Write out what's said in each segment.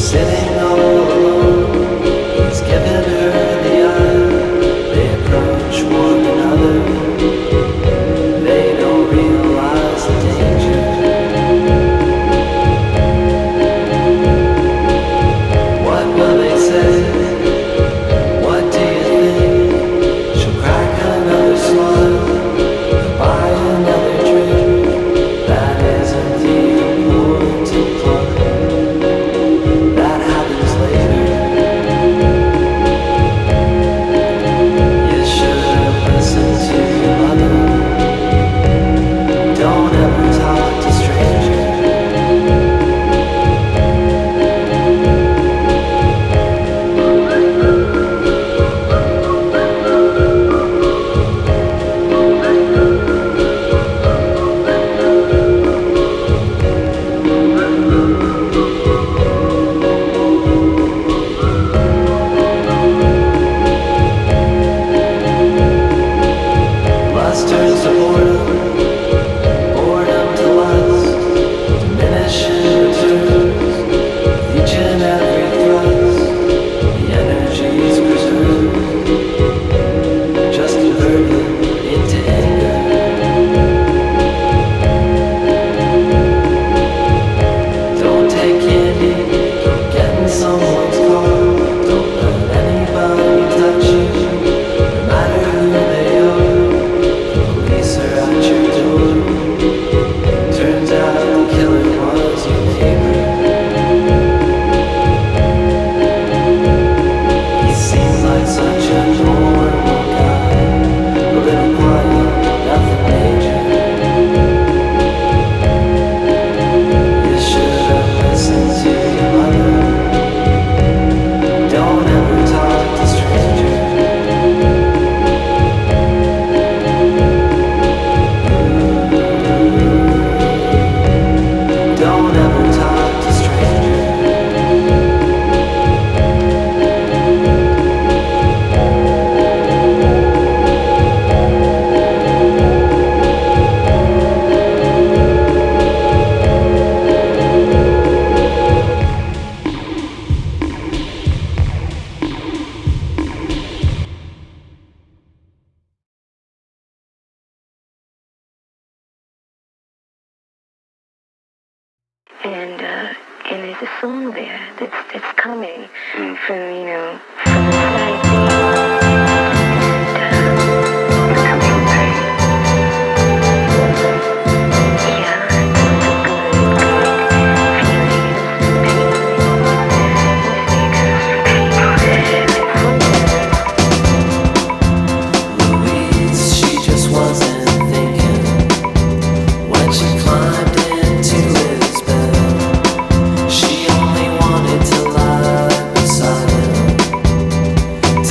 Sitting all alone, he's given her the eye. They approach one another. They don't realize the danger. What will they say? What do you think? She'll crack another smile, buy another drink. That isn't the important part. That happens later. You should have listened to your mother. Don't ever talk to strangers. Lust turns to boredom, boredom to lust, diminishing returns, with each and every thrust, the energy's preserved, just converted into anger. Don't take candy, don't get in someone's car, don't let anybody touch you, no matter who they are. Police are at your door. Turns out the killer was your neighbor. He seemed like such a normal guy, a little quiet, nothing major. You should have listened to your mother. Don't ever talk to strangers. Don't ever talk to strangers. And there's a song there that's coming from, from inside Louise, she just wasn't thinking when she climbed into his bed. She only wanted to lie beside him.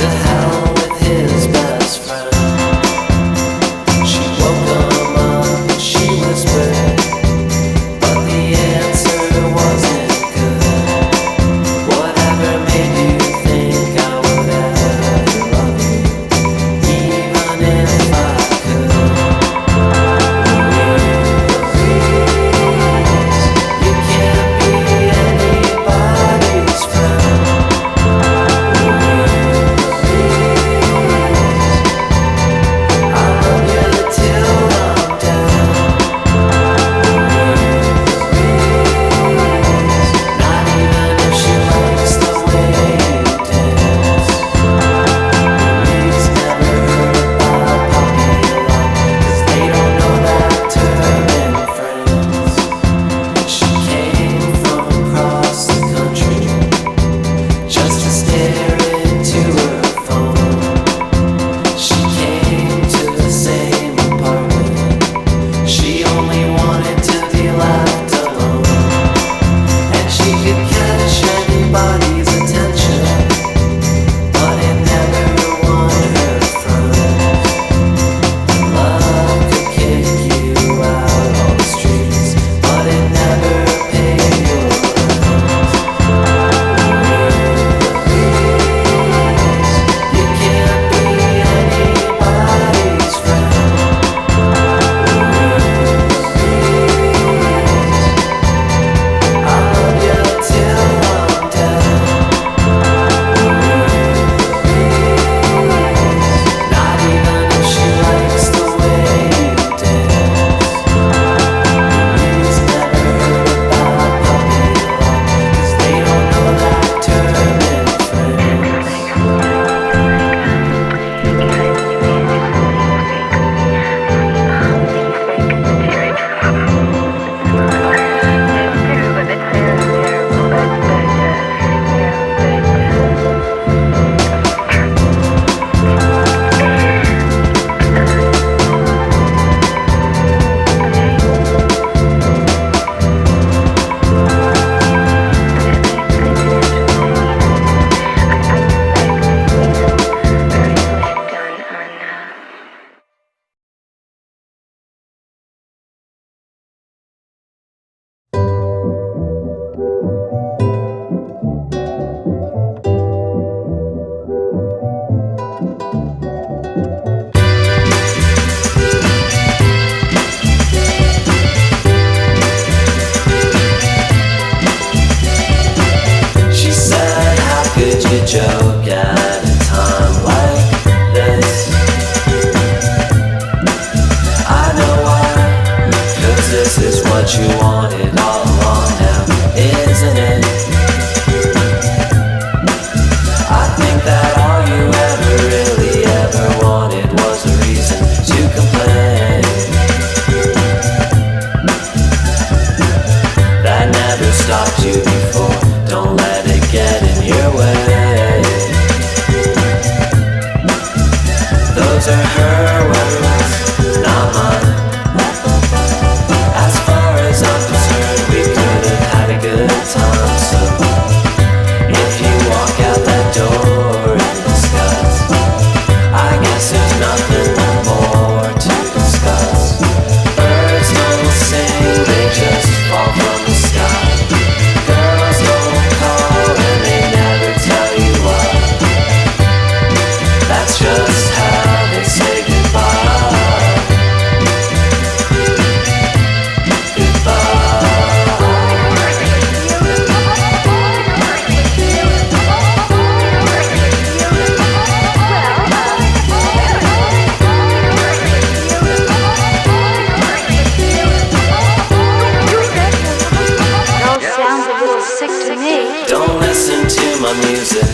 Don't listen to my music.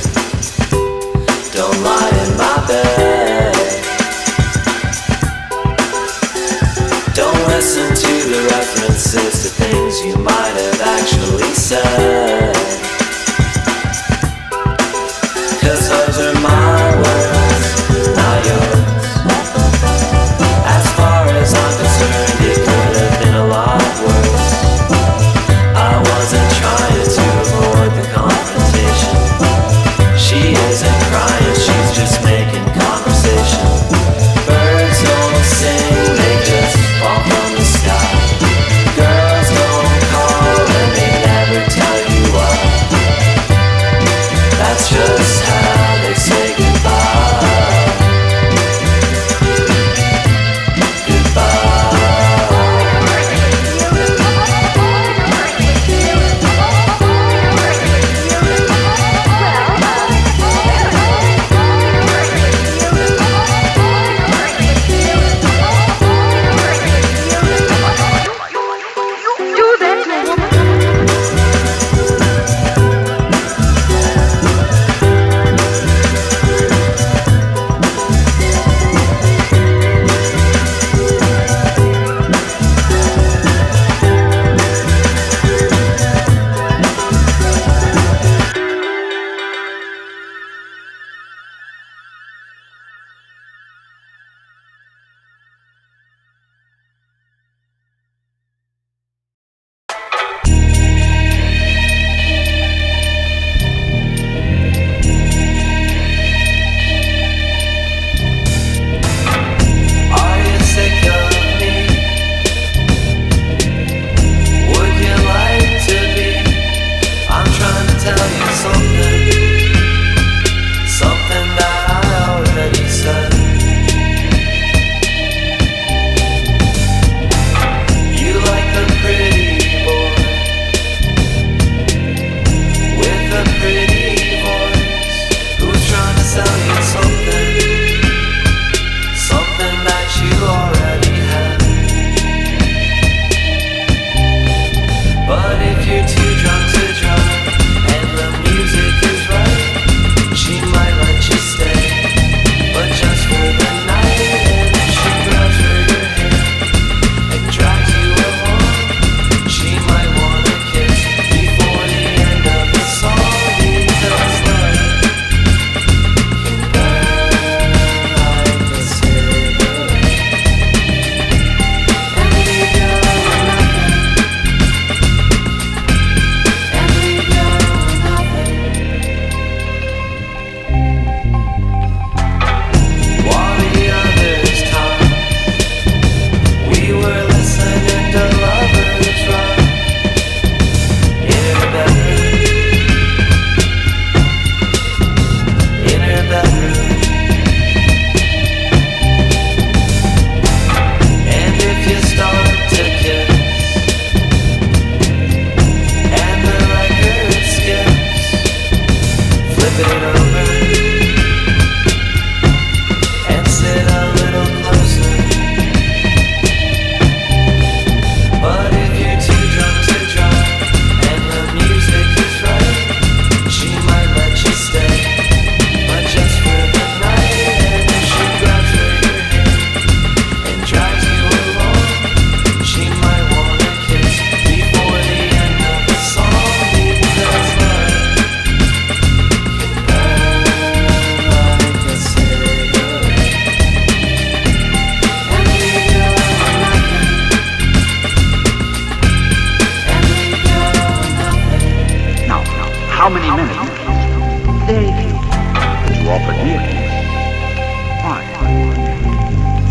Don't lie in my bed. Don't listen to the references to things you might have actually said. 'Cause those are my words, not yours. As far as I'm concerned, it could have been a lot worse. I wasn't trying to avoid the confrontation. She isn't crying, she's just making conversation. Birds don't sing, they just fall from the sky. Girls don't call and they never tell you why. That's just how they say goodbye.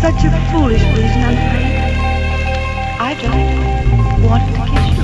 Such a foolish reason, I'm afraid. I just wanted to kiss you.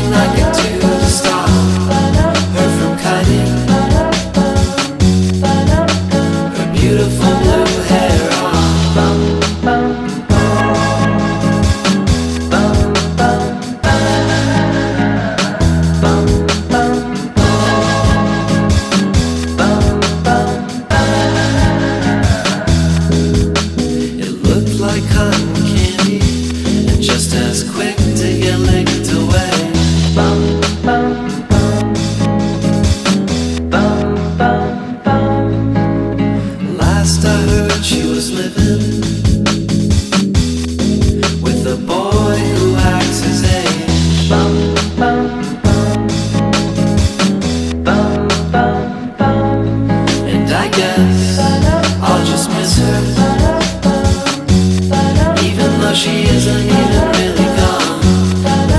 nothing I could do to stop her from cutting her beautiful blue hair off. It looked like cotton candy, and just as quick to get licked away. Last I heard, she was living with a boy who acts his age. And I guess I'll just miss her, even though she isn't even really gone.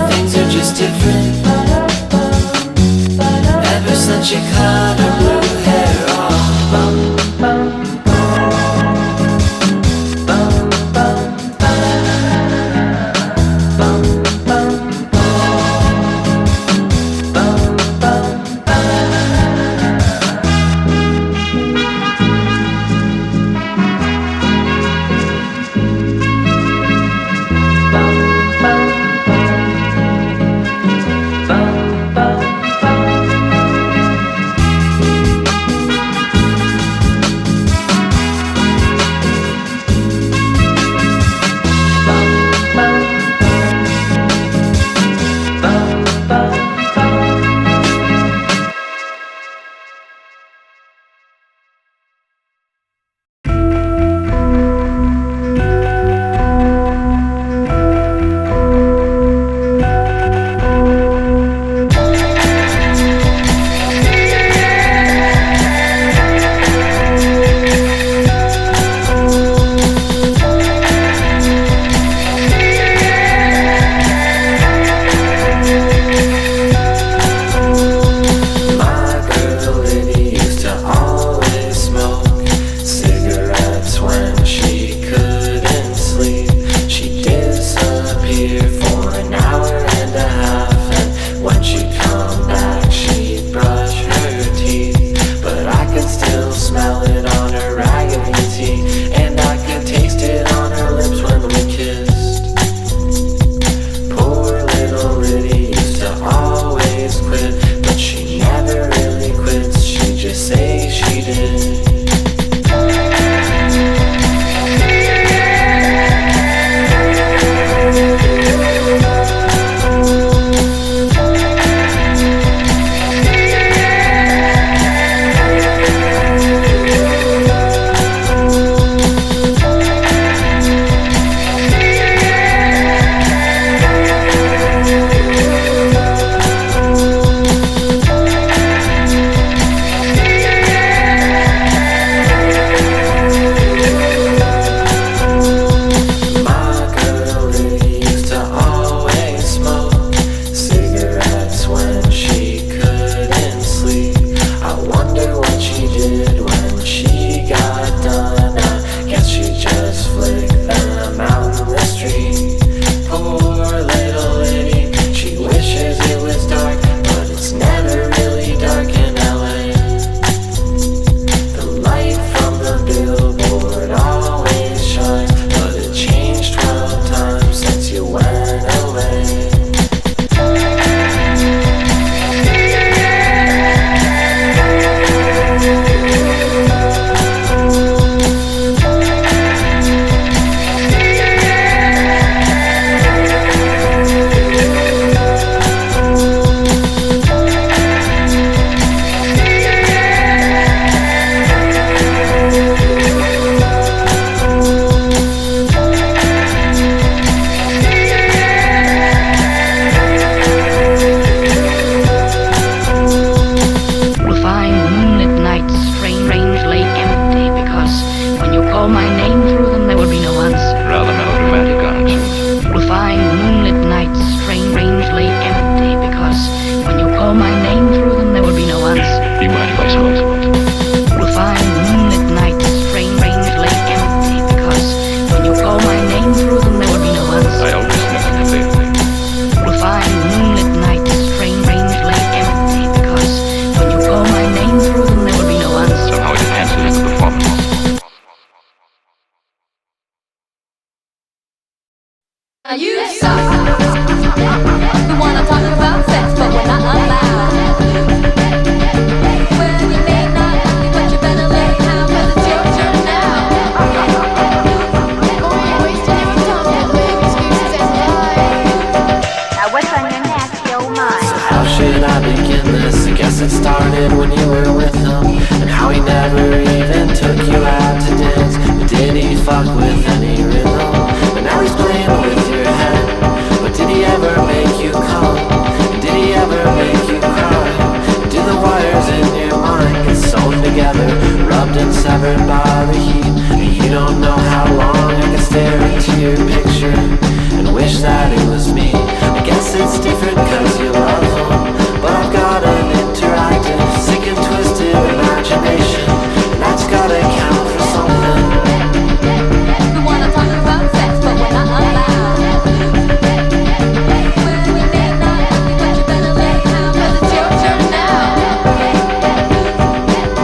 Things are just different ever since she cut her blue hair off. 'cause it started when you were with him, and how he never even took you out to dance. But did he fuck with any rhythm? But now he's playing with your head. But did he ever make you come? And did he ever make you cry? And do the wires in your mind get sewn together, rubbed and severed by the heat? And you don't know how long I can stare into your picture and wish that it was me. I guess it's different 'cause you love him, but I've got an interactive, sick and twisted imagination, and that's gotta count for something. We wanna talk about sex, but we're not allowed. Well, we may not, but you better lay down, 'cause it's your turn now.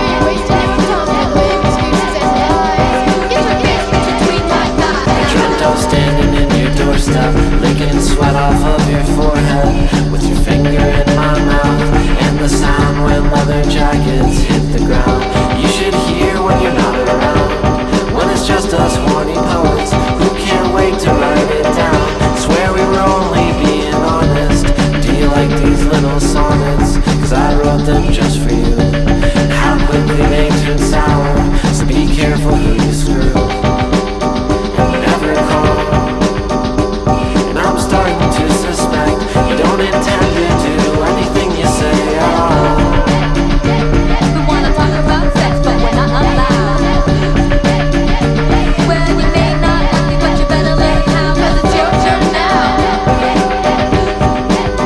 You're wasting your time with excuses and lies. Get your face between my thighs. Dreamt of standing in your doorstep, licking sweat off of your forehead, with your finger in my mouth, and the sound when leather jackets hit the ground. You should hear when you're not around, when it's just us horny poets who can't wait to write it down. Swear we were only being honest. Do you like these little sonnets? 'Cause I wrote them just for you. And how quickly they turn sour, so be careful who you screw. And never call. And I'm starting to suspect you don't intend to do anything you say at all. We wanna talk about sex, but we're not allowed. Well, we may not like it, but you better lay down, 'cause it's your turn now.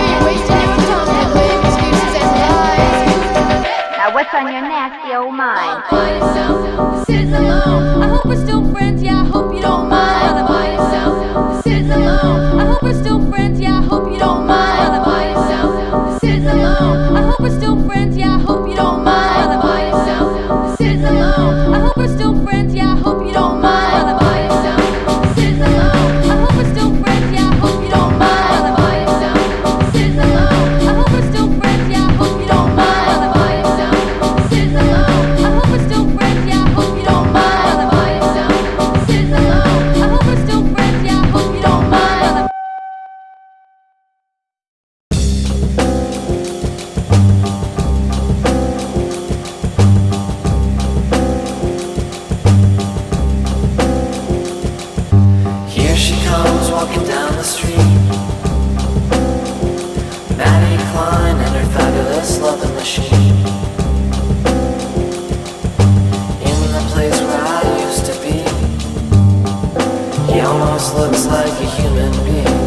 You're wasting your time with excuses and lies. Now what's on your nasty old mind? By yourself, sitting alone. I hope we're still friends, yeah, I hope you don't mind. By yourself, sitting alone. I hope we're still friends, yeah, I hope you don't mind. By yourself, sitting alone. I hope we're still friends, yeah, I hope you don't mind. By yourself, sitting alone. I hope we're still friends, yeah, I hope you don't mind. By yourself, sitting alone. I hope we're still friends, yeah, I hope you don't mind. By yourself, sitting alone. I hope we're still friends, yeah, I hope you don't mind. By yourself, sitting alone. I hope we're still friends, yeah, I hope you don't mind. By yourself, sitting alone. I hope we're still friends, yeah, I hope you don't mind. Here she comes walking down the street, Maddie Klein and her fabulous loving machine. In the place where I used to be, he almost looks like a human being.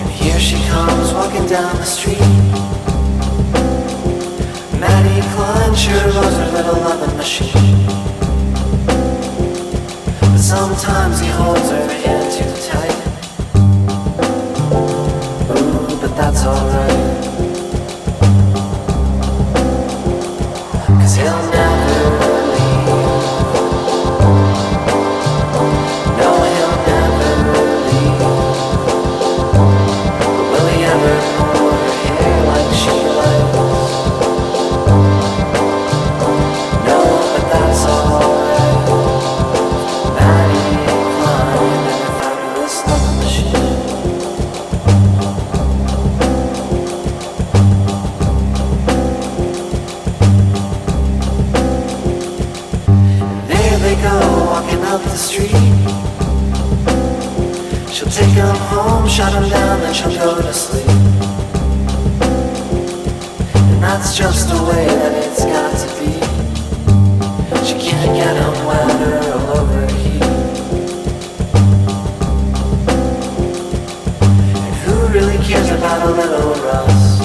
And here she comes walking down the street, Maddie Klein sure loves her little loving machine. But sometimes he holds her hand too tight. Ooh, but that's alright, 'cause he'll never leave. No, he'll never leave. But will he ever pull her hair like she likes? No, but that's alright. Maddie Klein and her fabulous love machine. And there they go, walking up the street. She'll take him home, shut him down, then she'll go to sleep. And that's just the way that it's got to be. She can't get him wet or overheat. And who really cares about a little rust?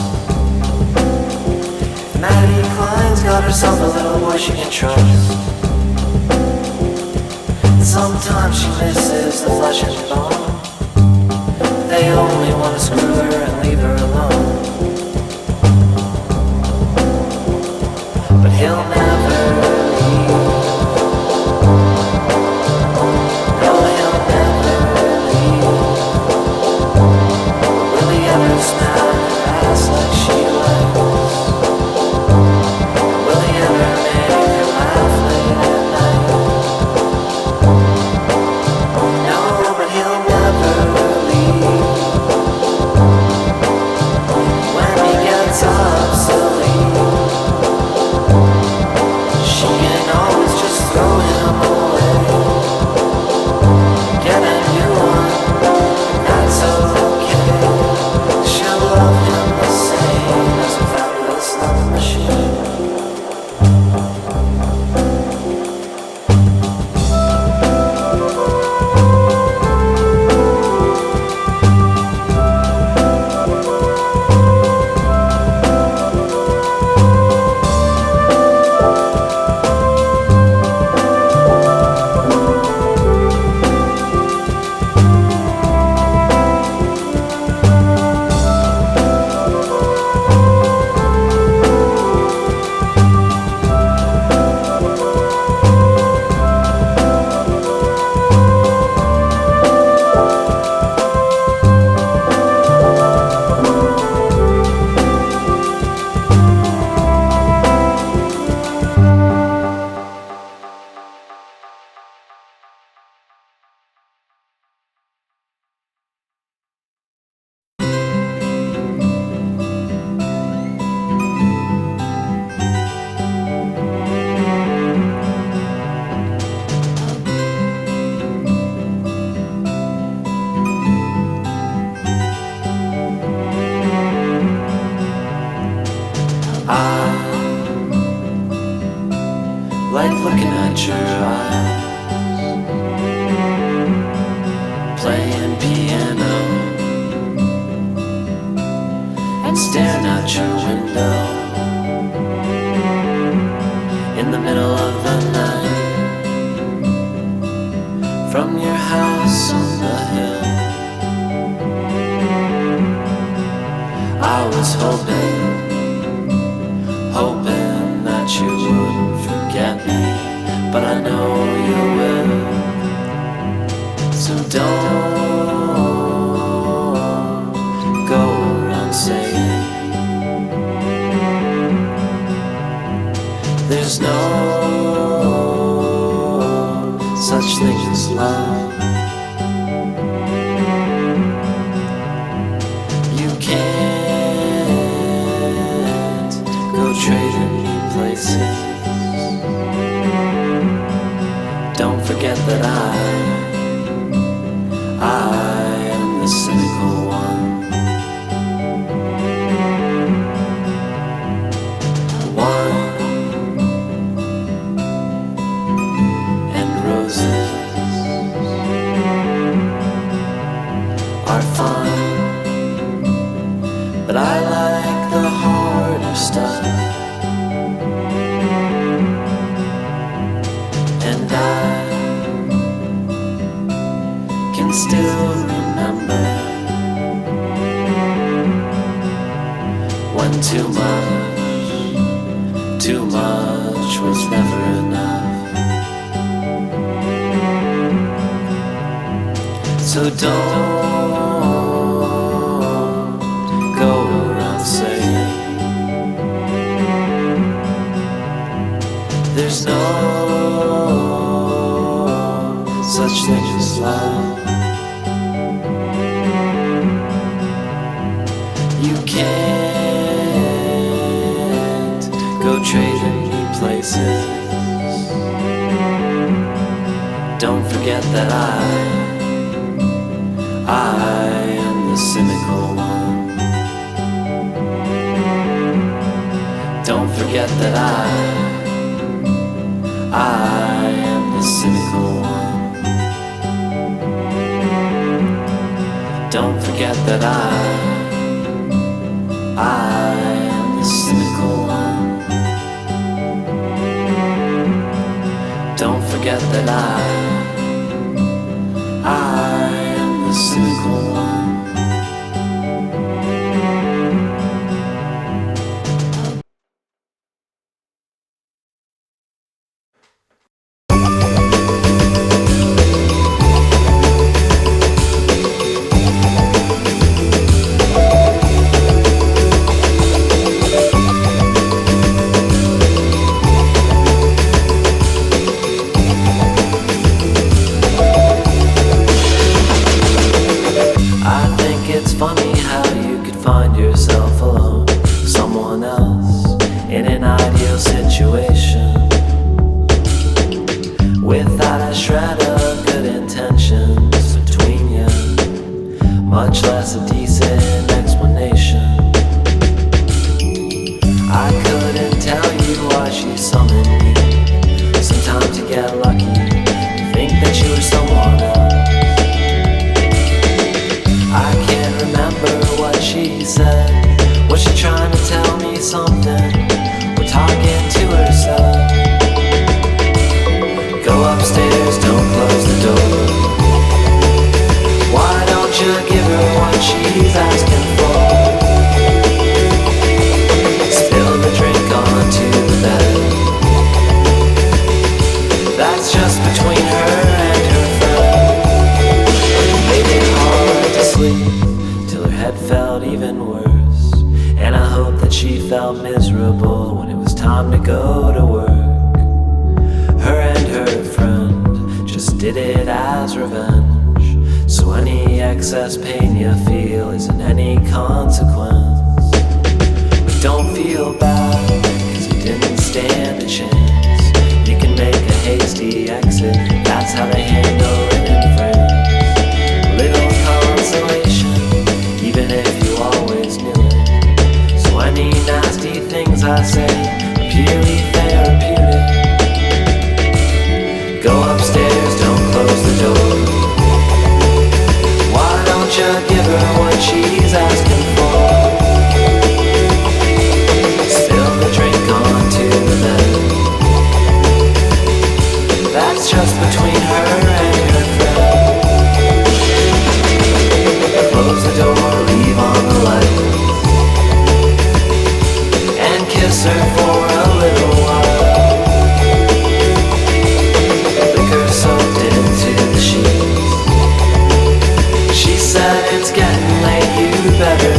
If Maddie Klein's got herself a little boy she can trust. And sometimes she misses the flesh and bone. They only want to screw her and leave her alone. But he'll never leave. No, he'll never leave. Will he ever smack her ass like she likes? Will he ever make her laugh late at night? No, but he'll never leave. shut your eyes, playing piano, and staring out your window in the middle of the night, from your house on the hill. I was hoping that you wouldn't forget me, but I know you will. So don't go around saying there's no such thing as love. You can't go trading places. Don't forget that I am the cynical one. Wine and roses are fine, but I like the harder stuff. Still remember when too much was never enough. So don't go around saying there's no such thing as love. You can't go trading new places. Don't forget that I am the cynical one. Don't forget that I am the cynical one. Don't forget that I am the cynical one. Don't forget that I am the cynical one. I say, purely therapeutic. be better.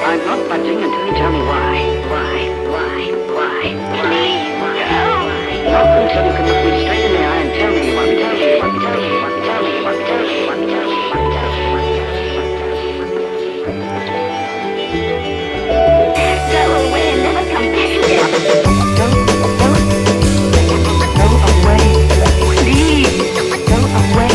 I'm not budging until you tell me why. Please, go. Not until you can look me straight in the eye and tell me you want me, tell me you want me, tell me you want me, tell me you want me, tell me you want me, tell me you want me, tell me you want me. Go away and never come back again. Go away. Please, go away.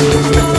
Thank